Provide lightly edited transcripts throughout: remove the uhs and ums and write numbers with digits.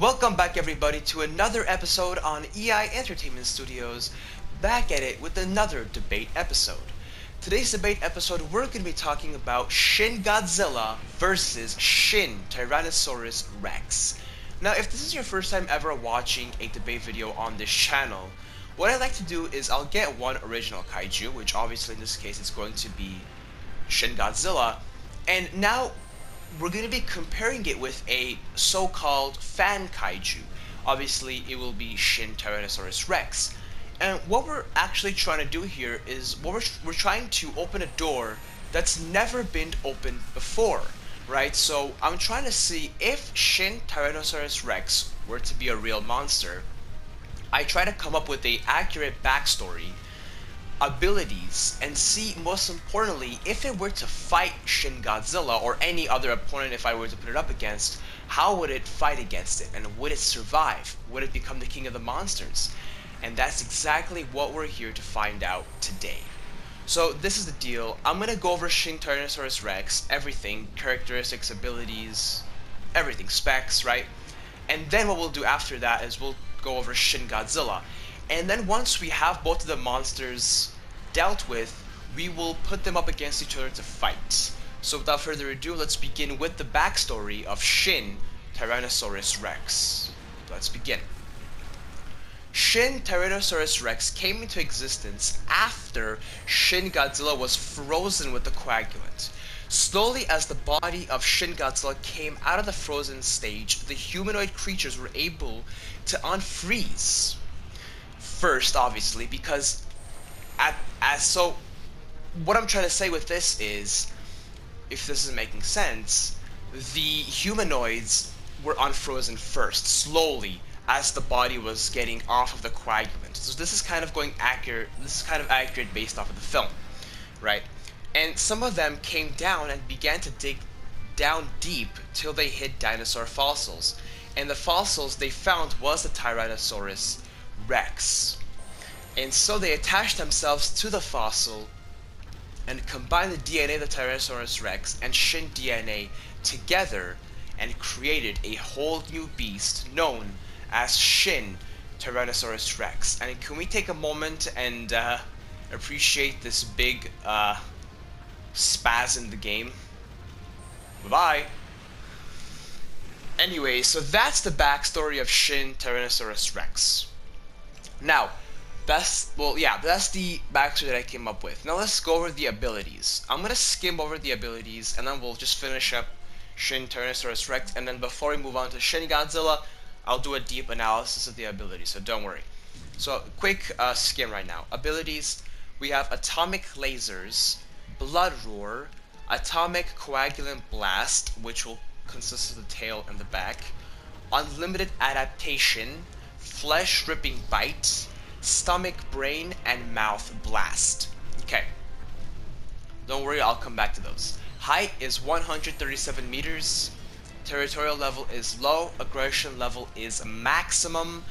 Welcome back everybody to another episode on EI Entertainment Studios, back at it with another debate episode. Today's debate episode we're going to be talking about Shin Godzilla versus Shin Tyrannosaurus Rex. Now if this is your first time ever watching a debate video on this channel, what I like to do is I'll get one original kaiju, which obviously in this case is going to be Shin Godzilla, and now we're going to be comparing it with a so-called fan kaiju. Obviously, it will be Shin Tyrannosaurus Rex. And what we're actually trying to do here is we're trying to open a door that's never been opened before, right? So I'm trying to see if Shin Tyrannosaurus Rex were to be a real monster. I try to come up with a accurate backstory, abilities, and see, most importantly, if it were to fight Shin Godzilla or any other opponent, if I were to put it up against, how would it fight against it, and would it survive? Would it become the king of the monsters? And that's exactly what we're here to find out today. So this is the deal. I'm gonna go over Shin Tyrannosaurus Rex, everything, characteristics, abilities, everything, specs, right? And then what we'll do after that is we'll go over Shin Godzilla. And then once we have both of the monsters dealt with, we will put them up against each other to fight. So without further ado, let's begin with the backstory of Shin Tyrannosaurus Rex. Let's begin. Shin Tyrannosaurus Rex came into existence after Shin Godzilla was frozen with the coagulant. Slowly, as the body of Shin Godzilla came out of the frozen stage, the humanoid creatures were able to unfreeze. First, obviously, because so what I'm trying to say with this is, if this is making sense, the humanoids were unfrozen first, slowly, as the body was getting off of the coagulant. So this is kind of accurate based off of the film, right? And some of them came down and began to dig down deep till they hit dinosaur fossils. And the fossils they found was the Tyrannosaurus Rex. And so they attached themselves to the fossil and combined the DNA of the Tyrannosaurus Rex and Shin DNA together and created a whole new beast known as Shin Tyrannosaurus Rex. And can we take a moment and appreciate this big spaz in the game? Bye-bye. Anyway, so that's the backstory of Shin Tyrannosaurus Rex. Now, that's the backstory that I came up with. Now let's go over the abilities. I'm gonna skim over the abilities and then we'll just finish up Shin Tyrannosaurus Rex, and then before we move on to Shin Godzilla, I'll do a deep analysis of the abilities, so don't worry. So quick skim right now. Abilities, we have Atomic Lasers, Blood Roar, Atomic Coagulant Blast, which will consist of the tail and the back, Unlimited Adaptation, Flesh Ripping Bite, Stomach Brain, and Mouth Blast. Okay. Don't worry, I'll come back to those. Height is 137 meters. Territorial level is low. Aggression level is maximum.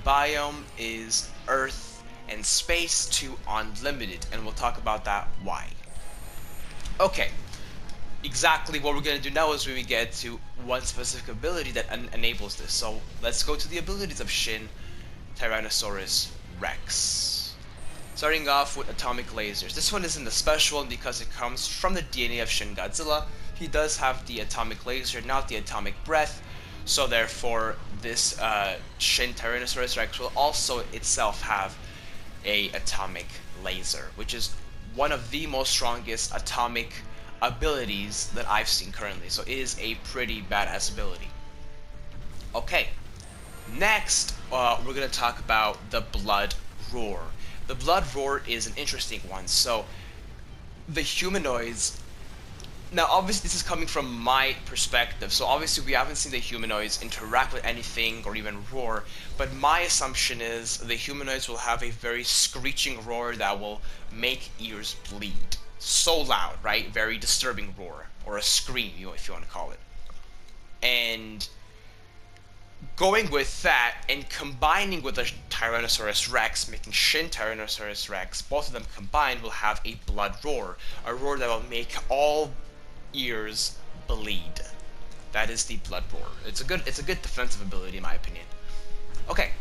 Biome is Earth and Space to Unlimited. And we'll talk about that why. Okay. Exactly what we're going to do now is we get to one specific ability that enables this. So let's go to the abilities of Shin Tyrannosaurus Rex. Starting off with Atomic Lasers. This one isn't a special one because it comes from the DNA of Shin Godzilla. He does have the Atomic Laser, not the Atomic Breath, so therefore this Shin Tyrannosaurus Rex will also itself have a Atomic Laser, which is one of the most strongest atomic abilities that I've seen currently, so it is a pretty badass ability. Okay. Next, we're going to talk about the Blood Roar. The Blood Roar is an interesting one. So, the humanoids... Now, obviously, this is coming from my perspective. So, obviously, we haven't seen the humanoids interact with anything or even roar. But my assumption is the humanoids will have a very screeching roar that will make ears bleed. So loud, right? Very disturbing roar. Or a scream, if you want to call it. And going with that and combining with the Tyrannosaurus Rex, making Shin Tyrannosaurus Rex, both of them combined will have a blood roar. A roar that will make all ears bleed. That is the Blood Roar. It's a good defensive ability in my opinion. Okay.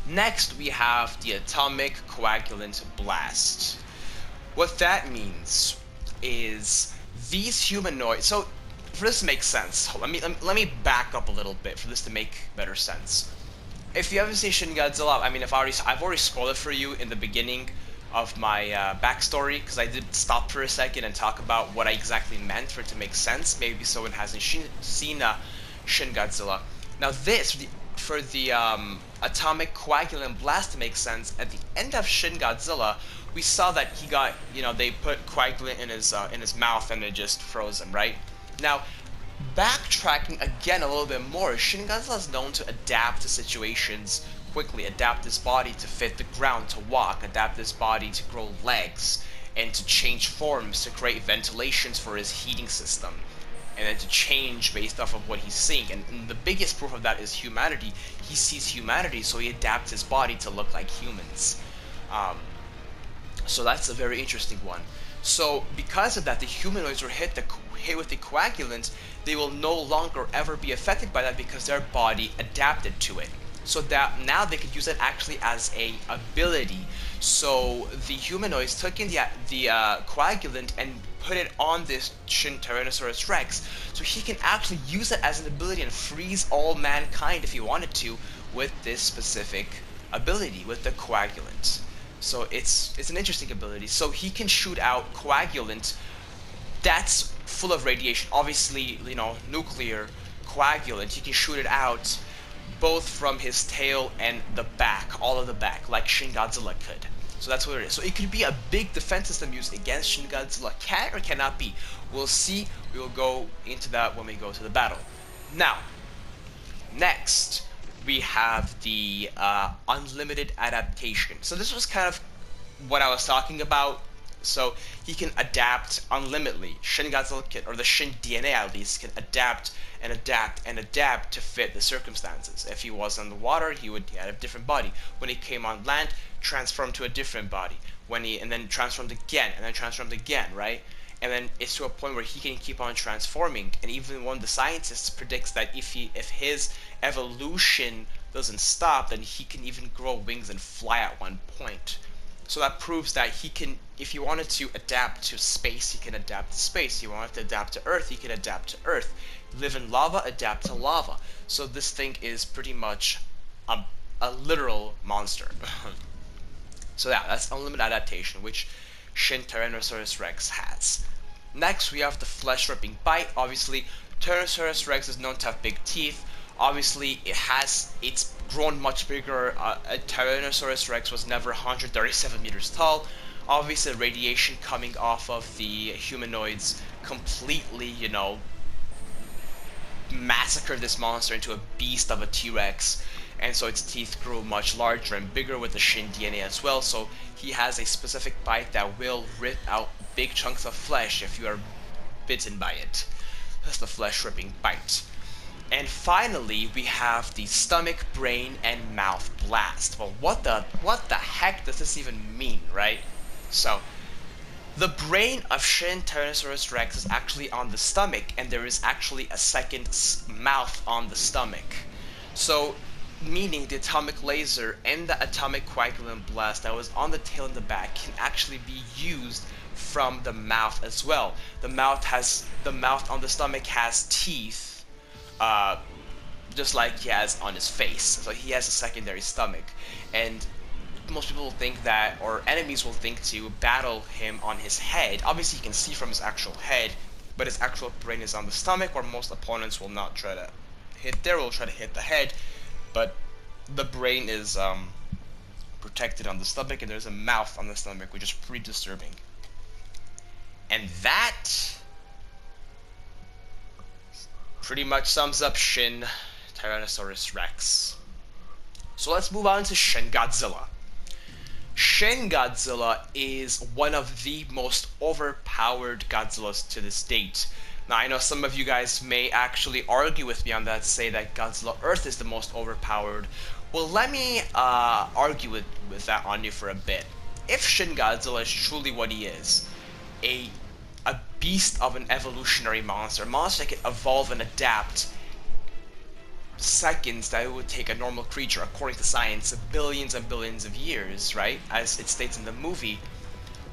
Next we have the Atomic Coagulant Blast. What that means is these humanoids. So for this to make sense, let me back up a little bit for this to make better sense. If you haven't seen Shin Godzilla, I mean, I've already spoiled it for you in the beginning of my backstory, because I did stop for a second and talk about what I exactly meant for it to make sense. Maybe someone hasn't seen Shin Godzilla. Now this, for the Atomic Coagulant Blast to make sense, at the end of Shin Godzilla, we saw that he got, they put coagulant in his mouth and it just froze him, right? Now, backtracking again a little bit more, Shin Godzilla is known to adapt to situations quickly, adapt his body to fit the ground, to walk, adapt his body to grow legs, and to change forms, to create ventilations for his heating system, and then to change based off of what he's seeing. And the biggest proof of that is humanity. He sees humanity, so he adapts his body to look like humans. So that's a very interesting one. So because of that, the humanoids were hit with the coagulant, they will no longer ever be affected by that because their body adapted to it. So that now they could use it actually as a ability. So the humanoids took in the coagulant and put it on this Shin Tyrannosaurus Rex, so he can actually use it as an ability and freeze all mankind if he wanted to with this specific ability, with the coagulant. So it's an interesting ability. So he can shoot out coagulant that's full of radiation. Obviously, nuclear coagulant. He can shoot it out both from his tail and the back, all of the back, like Shin Godzilla could. So that's what it is. So it could be a big defense system used against Shin Godzilla. Can or cannot be. We'll see. We will go into that when we go to the battle. Now, next we have the unlimited adaptation. So this was kind of what I was talking about. So he can adapt unlimitedly. Shin Godzilla can, or the Shin DNA at least, can adapt and adapt and adapt to fit the circumstances. If he was on the water, he had a different body. When he came on land, transformed to a different body. And then transformed again, and then transformed again, right? And then it's to a point where he can keep on transforming. And even one of the scientists predicts that if his evolution doesn't stop, then he can even grow wings and fly at one point. So that proves that he can, if he wanted to adapt to space, he can adapt to space. If he wanted to adapt to Earth, he can adapt to Earth. Live in lava, adapt to lava. So this thing is pretty much a literal monster. So yeah, that's unlimited adaptation, which Shin Tyrannosaurus Rex has. Next, we have the flesh-ripping bite. Obviously, Tyrannosaurus Rex is known to have big teeth. Obviously, it's grown much bigger. A Tyrannosaurus Rex was never 137 meters tall. Obviously, radiation coming off of the humanoids completely, massacred this monster into a beast of a T-Rex. And so its teeth grew much larger and bigger with the Shin DNA as well. So he has a specific bite that will rip out big chunks of flesh if you are bitten by it. That's the flesh-ripping bite. And finally, we have the stomach, brain, and mouth blast. Well, what the heck does this even mean, right? So, the brain of Shin Tyrannosaurus Rex is actually on the stomach, and there is actually a second mouth on the stomach. So, meaning the atomic laser and the atomic coagulant blast that was on the tail and the back can actually be used from the mouth as well. The mouth on the stomach has teeth. Just like he has on his face. So he has a secondary stomach. And most people will think that, or enemies will think to battle him on his head. Obviously you can see from his actual head, but his actual brain is on the stomach, or most opponents will not try to hit there, will try to hit the head. But the brain is protected on the stomach, and there's a mouth on the stomach, which is pretty disturbing. And that pretty much sums up Shin Tyrannosaurus Rex. So let's move on to Shin Godzilla. Shin Godzilla is one of the most overpowered Godzillas to this date. Now I know some of you guys may actually argue with me on that, say that Godzilla Earth is the most overpowered. Well, let me argue with that on you for a bit. If Shin Godzilla is truly what he is, a beast of an evolutionary monster, a monster that can evolve and adapt seconds that it would take a normal creature, according to science, billions and billions of years, right? As it states in the movie.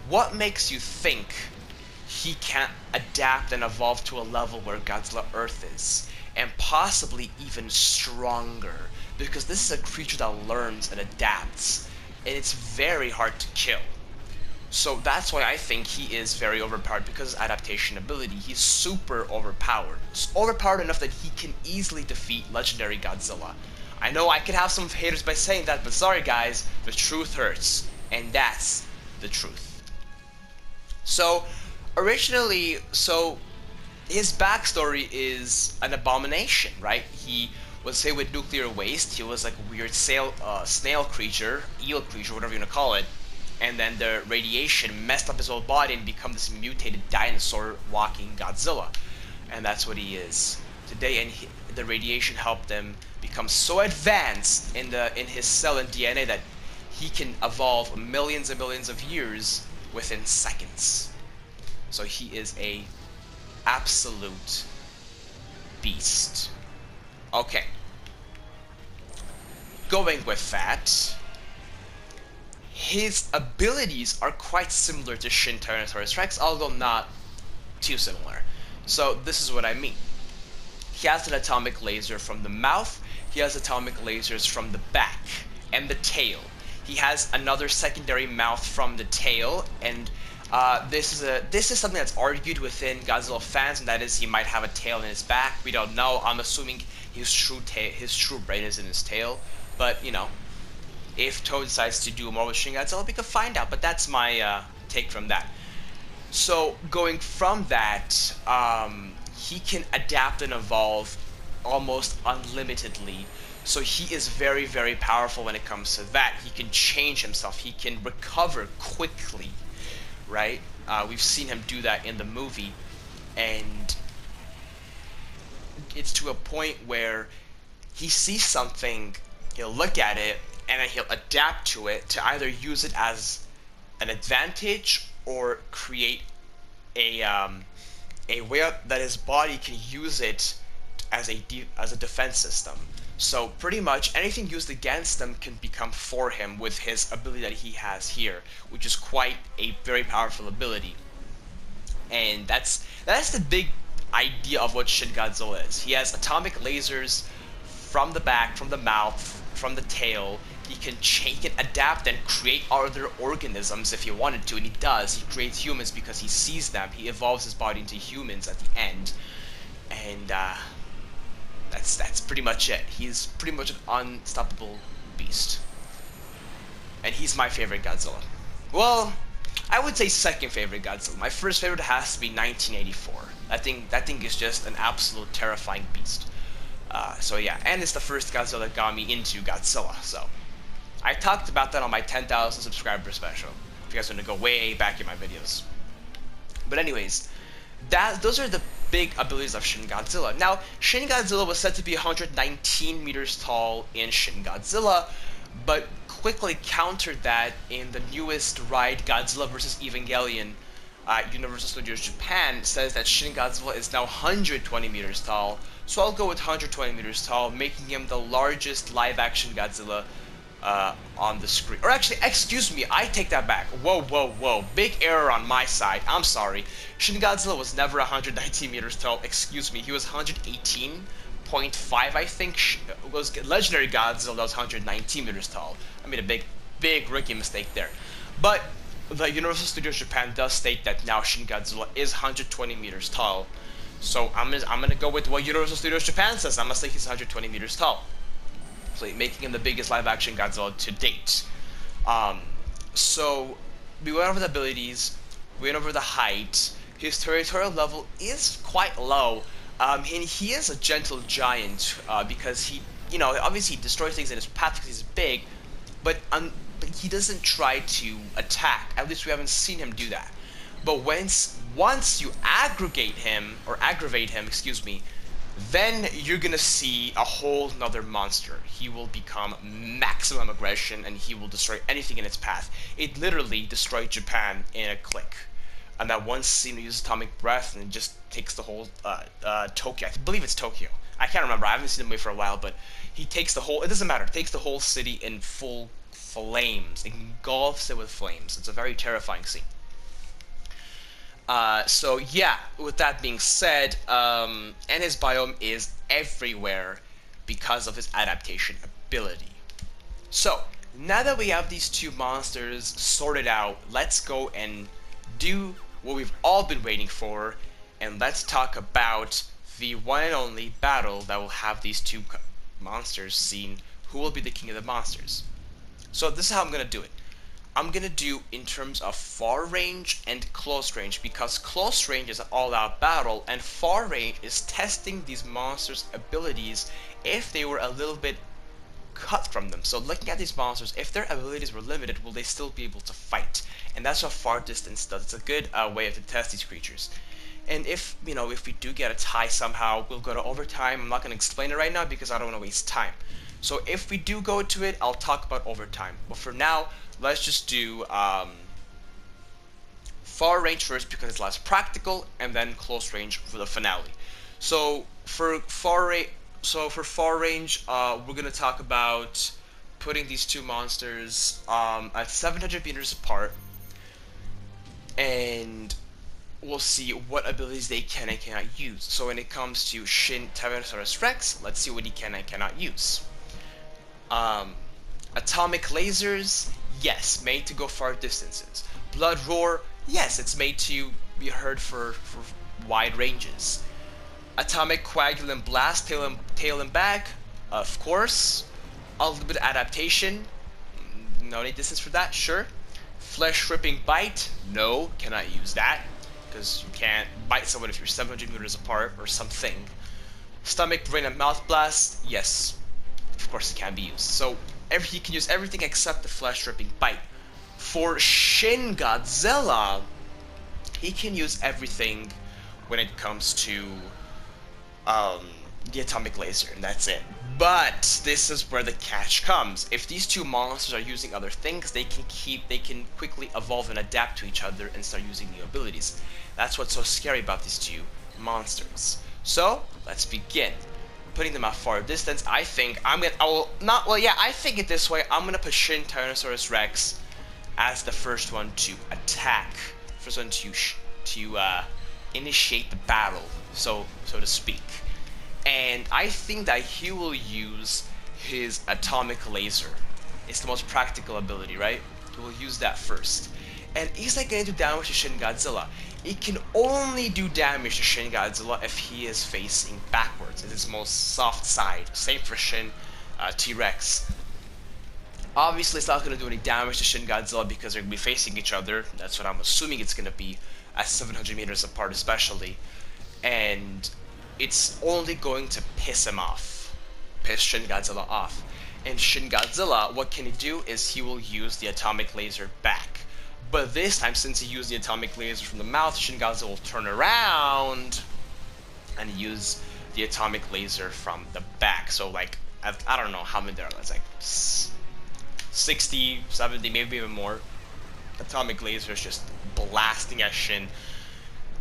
What makes you think he can't adapt and evolve to a level where Godzilla Earth is? And possibly even stronger. Because this is a creature that learns and adapts. And it's very hard to kill. So that's why I think he is very overpowered, because of his adaptation ability. He's super overpowered. It's overpowered enough that he can easily defeat legendary Godzilla. I know I could have some haters by saying that, but sorry guys, the truth hurts. And that's the truth. So, originally, his backstory is an abomination, right? He was hit with nuclear waste. He was like a weird snail creature, eel creature, whatever you want to call it. And then the radiation messed up his whole body and become this mutated dinosaur walking Godzilla. And that's what he is today. And the radiation helped him become so advanced in his cell and DNA that he can evolve millions and millions of years within seconds. So he is a absolute beast. Okay. Going with that, his abilities are quite similar to Shin Tyrannosaurus Rex, although not too similar. So this is what I mean. He has an atomic laser from the mouth, he has atomic lasers from the back and the tail. He has another secondary mouth from the tail, and this is something that's argued within Godzilla fans, and that is he might have a tail in his back. We don't know. I'm assuming his true brain is in his tail, but you know, if Toad decides to do more with Shin Godzilla, we could find out. But that's my take from that. So going from that, he can adapt and evolve almost unlimitedly. So he is very, very powerful when it comes to that. He can change himself. He can recover quickly, right? We've seen him do that in the movie, and it's to a point where he sees something, he'll look at it, and then he'll adapt to it to either use it as an advantage or create a way that his body can use it as a defense system. So pretty much anything used against him can become for him with his ability that he has here, which is quite a very powerful ability. And that's the big idea of what Shin Godzilla is. He has atomic lasers from the back, from the mouth, from the tail. He can adapt and create other organisms if he wanted to, and he does. He creates humans because he sees them. He evolves his body into humans at the end, and that's pretty much it. He's pretty much an unstoppable beast, and he's my favorite Godzilla. Well, I would say second favorite Godzilla. My first favorite has to be 1984. That thing is just an absolute terrifying beast. So yeah, and it's the first Godzilla that got me into Godzilla. So I talked about that on my 10,000 subscriber special, if you guys want to go way back in my videos. But anyways, those are the big abilities of Shin Godzilla. Now, Shin Godzilla was said to be 119 meters tall in Shin Godzilla, but quickly countered that in the newest ride, Godzilla vs. Evangelion. Universal Studios Japan says that Shin Godzilla is now 120 meters tall, so I'll go with 120 meters tall, making him the largest live-action Godzilla on the screen. Or actually, excuse me, I take that back. Whoa. Big error on my side. I'm sorry. Shin Godzilla was never 119 meters tall. Excuse me. He was 118.5, I think. Was legendary Godzilla was 119 meters tall. I made a big rookie mistake there. But the Universal Studios Japan does state that now Shin Godzilla is 120 meters tall. So I'm gonna go with what Universal Studios Japan says. I'm gonna say he's 120 meters tall, so making him the biggest live-action Godzilla to date. So we went over the abilities, we went over the height. His territorial level is quite low, and he is a gentle giant because he, obviously he destroys things in his path because he's big, but he doesn't try to attack. At least we haven't seen him do that. But once you aggravate him, then you're gonna see a whole nother monster. He will become maximum aggression, and he will destroy anything in its path. It literally destroyed Japan in a click. And that one scene he uses atomic breath and it just takes the whole Tokyo. I believe it's Tokyo. I can't remember. I haven't seen the movie for a while, but he takes the whole. It doesn't matter. Takes the whole city in full flames, engulfs it with flames. It's a very terrifying scene. So yeah, with that being said, and his biome is everywhere because of his adaptation ability. So now that we have these two monsters sorted out, let's go and do what we've all been waiting for, and let's talk about the one and only battle that will have these two monsters seen who will be the king of the monsters. So this is how I'm gonna do it. I'm gonna do in terms of far range and close range, because close range is an all-out battle and far range is testing these monsters' abilities if they were a little bit cut from them. So looking at these monsters, if their abilities were limited, will they still be able to fight? And that's what far distance does. It's a good way to test these creatures. And if if we do get a tie somehow, we'll go to overtime. I'm not going to explain it right now because I don't want to waste time. So if we do go to it, I'll talk about overtime. But for now, let's just do far range first because it's less practical, and then close range for the finale. So for far range, we're gonna talk about putting these two monsters at 700 meters apart, and we'll see what abilities they can and cannot use. So when it comes to Shin Tyrannosaurus Rex, let's see what he can and cannot use. Atomic lasers, yes, made to go far distances. Blood roar, yes, it's made to be heard for wide ranges. Atomic coagulant blast, tail and back, of course. A little bit of adaptation, no need distance for that, sure. Flesh ripping bite, no, cannot use that, because you can't bite someone if you're 700 meters apart or something. Stomach, brain, and mouth blast, yes, of course it can be used. So he can use everything except the flesh ripping bite. For Shin Godzilla, he can use everything when it comes to the atomic laser, and that's it. But this is where the catch comes. If these two monsters are using other things, they can quickly evolve and adapt to each other and start using new abilities. That's what's so scary about these two monsters. So let's begin. Putting them at far distance, I think I think it this way. I'm gonna put Shin Tyrannosaurus Rex as the first one to attack, first one to initiate the battle, so to speak. And I think that he will use his atomic laser. It's the most practical ability, right? He will use that first. And he's not going to do damage to Shin Godzilla. He can only do damage to Shin Godzilla if he is facing backwards. It's his most soft side. Same for Shin T-Rex. Obviously, it's not going to do any damage to Shin Godzilla because they're going to be facing each other. That's what I'm assuming it's going to be at 700 meters apart especially. And it's only going to piss him off. Piss Shin Godzilla off. And Shin Godzilla, what can he do is he will use the atomic laser back. But this time, since he used the atomic laser from the mouth, Shin Godzilla will turn around and use the atomic laser from the back. So like, I don't know how many there are. It's like 60, 70, maybe even more. Atomic lasers just blasting at Shin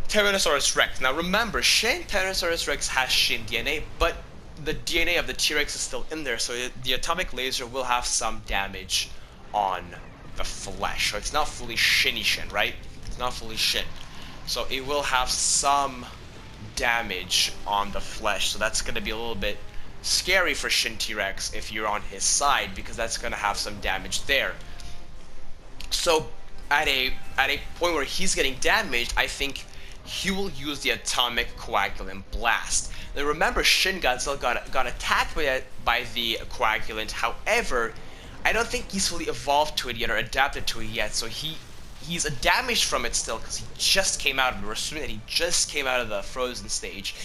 Tyrannosaurus Rex. Now remember, Shin Tyrannosaurus Rex has Shin DNA, but the DNA of the T-Rex is still in there, so the atomic laser will have some damage on the flesh. So it's not fully Shinny Shin, right? It's not fully Shin. So it will have some damage on the flesh, so that's going to be a little bit scary for Shin T-Rex if you're on his side, because that's going to have some damage there. So at a point where he's getting damaged, I think he will use the atomic coagulant blast. Now remember, Shin Godzilla got attacked by the coagulant. However, I don't think he's fully evolved to it yet or adapted to it yet. So he's damaged from it still because he just came out of it. We're assuming that he just came out of the frozen stage.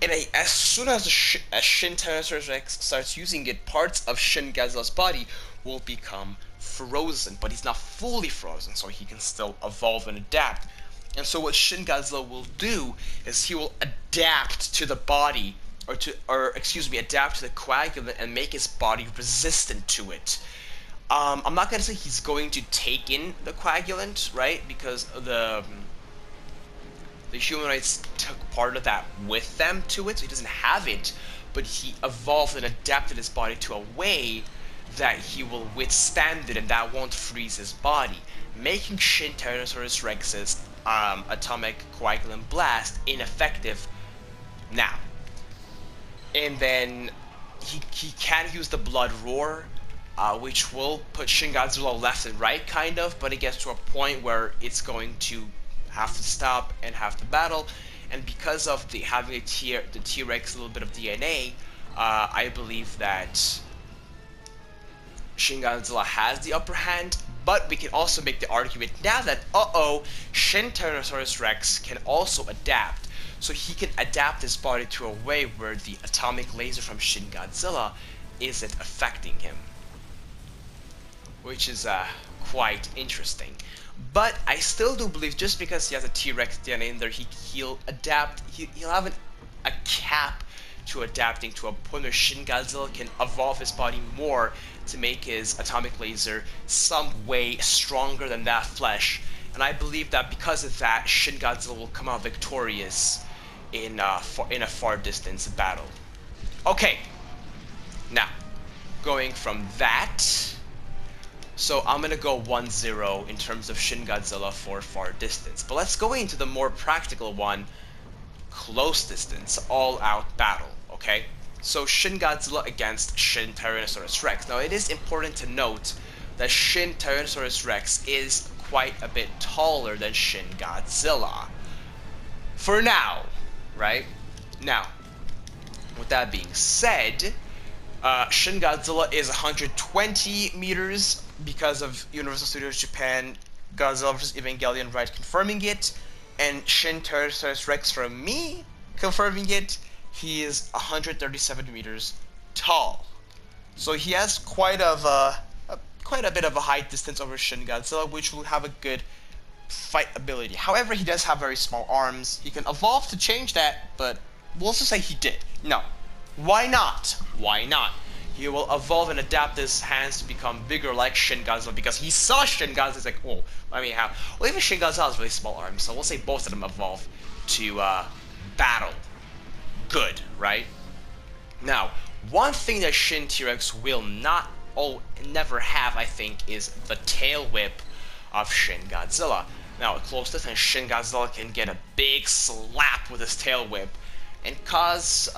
And as soon as Shin Tyrannosaurus Rex starts using it, parts of Shin Godzilla's body will become frozen. But he's not fully frozen, so he can still evolve and adapt. And so what Shin Godzilla will do is he will adapt to the body, adapt to the coagulant and make his body resistant to it. I'm not gonna say he's going to take in the coagulant, right? Because the humanoids took part of that with them to it, so he doesn't have it, but he evolved and adapted his body to a way that he will withstand it and that won't freeze his body, making Shin Tyrannosaurus Rex's atomic coagulant blast ineffective now. And then he can use the blood roar, which will put Shin Godzilla left and right, kind of, but it gets to a point where it's going to have to stop and have to battle. And because of having the T-Rex a little bit of DNA, I believe that Shin Godzilla has the upper hand. But we can also make the argument now that Shin Tyrannosaurus Rex can also adapt. So he can adapt his body to a way where the atomic laser from Shin Godzilla isn't affecting him, which is quite interesting. But I still do believe just because he has a T-Rex DNA in there, he'll adapt. He'll have a cap to adapting to a point where Shin Godzilla can evolve his body more to make his atomic laser some way stronger than that flesh. And I believe that because of that, Shin Godzilla will come out victorious in a far distance battle. Okay, now going from that, so I'm gonna go 1-0 in terms of Shin Godzilla for far distance. But let's go into the more practical one, close distance, all-out battle. Okay, so Shin Godzilla against Shin Tyrannosaurus Rex. Now it is important to note that Shin Tyrannosaurus Rex is quite a bit taller than Shin Godzilla. For now, right? Now, with that being said, Shin Godzilla is 120 meters because of Universal Studios Japan Godzilla vs. Evangelion Ride confirming it, and Shin Tyrannosaurus Rex from me confirming it. He is 137 meters tall, so he has quite a bit of a height distance over Shin Godzilla, which will have a good fight ability. However, he does have very small arms. He can evolve to change that, but we'll also say he did. No. Why not? Why not? He will evolve and adapt his hands to become bigger like Shin Godzilla, because he saw Shin Godzilla. He's like, oh, let me have. Well, even Shin Godzilla has really small arms, so we'll say both of them evolve to battle. Good, right? Now, one thing that Shin T-Rex will never have, I think, is the tail whip of Shin Godzilla. Now, at close distance, Shin Godzilla can get a big slap with his tail whip and cause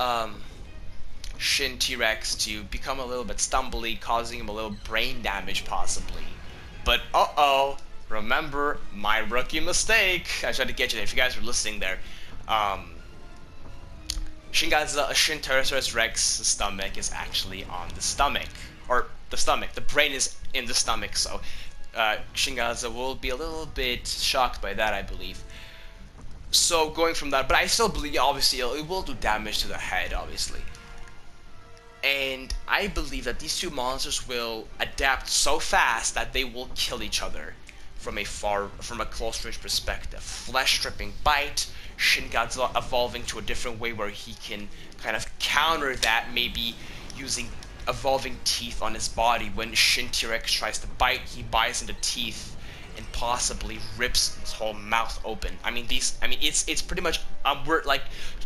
Shin T-Rex to become a little bit stumbly, causing him a little brain damage possibly. But remember my rookie mistake. I tried to get you there if you guys were listening there. Shin Tyrannosaurus Rex's stomach is actually on the stomach. Or the stomach. The brain is in the stomach, so Shin Godzilla will be a little bit shocked by that, I believe. So going from that, but I still believe, obviously, it will do damage to the head, obviously. And I believe that these two monsters will adapt so fast that they will kill each other from a close range perspective. Flesh stripping bite, Shin Godzilla evolving to a different way where he can kind of counter that, maybe using evolving teeth on his body. When Shin T-Rex tries to bite, he bites into teeth and possibly rips his whole mouth open. It's pretty much we're like,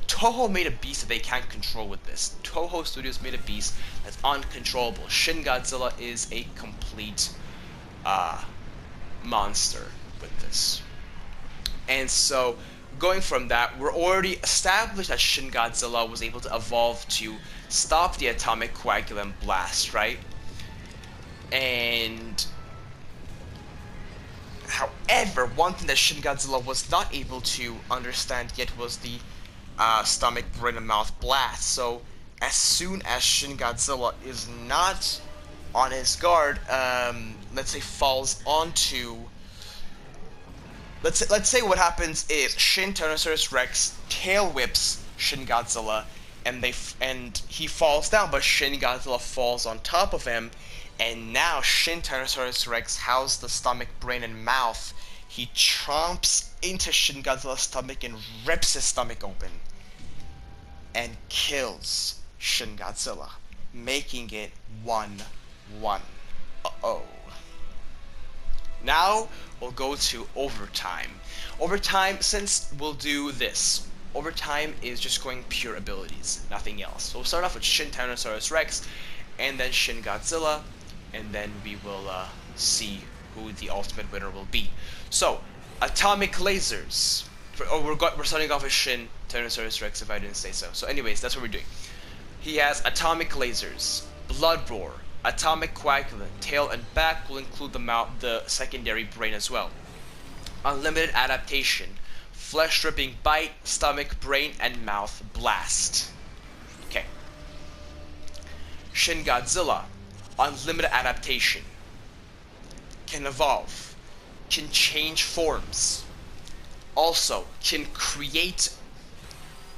Toho made a beast that they can't control with this. Toho Studios made a beast that's uncontrollable. Shin Godzilla is a complete monster with this. And so, going from that, we're already established that Shin Godzilla was able to evolve to stop the atomic coagulant blast, right? And however, one thing that Shin Godzilla was not able to understand yet was the stomach, brain, and mouth blast. So as soon as Shin Godzilla is not on his guard, let's say falls onto, let's say what happens is Shin Tyrannosaurus Rex tail whips Shin Godzilla, and he falls down, but Shin Godzilla falls on top of him, and now Shin Tyrannosaurus Rex has the stomach, brain, and mouth. He chomps into Shin Godzilla's stomach and rips his stomach open and kills Shin Godzilla, making it 1-1. Now we'll go to overtime. Overtime, since we'll do this. Overtime is just going pure abilities, nothing else. So we'll start off with Shin Tyrannosaurus Rex, and then Shin Godzilla, and then we will see who the ultimate winner will be. So, atomic lasers. We're starting off with Shin Tyrannosaurus Rex, if I didn't say so. So anyways, that's what we're doing. He has atomic lasers, blood roar, atomic coagulant, tail and back will include the secondary brain as well. Unlimited adaptation, flesh ripping bite, stomach, brain, and mouth blast. Okay. Shin Godzilla, unlimited adaptation, can evolve, can change forms, also can create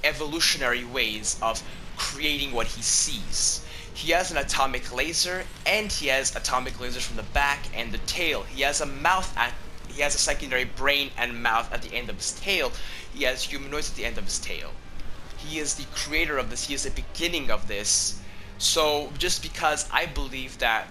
evolutionary ways of creating what he sees. He has an atomic laser, and he has atomic lasers from the back and the tail. He has a secondary brain and mouth at the end of his tail. He has humanoids at the end of his tail. He is the creator of this. He is the beginning of this. So just because I believe that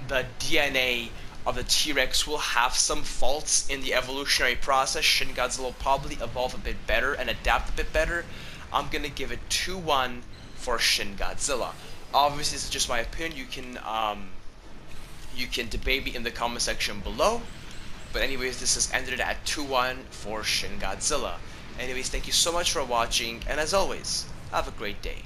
the DNA of the T-Rex will have some faults in the evolutionary process, Shin Godzilla will probably evolve a bit better and adapt a bit better, I'm gonna give it 2-1 for Shin Godzilla. Obviously, this is just my opinion. You can debate me in the comment section below. But anyways, this has ended at 2-1 for Shin Godzilla. Anyways, thank you so much for watching, and as always, have a great day.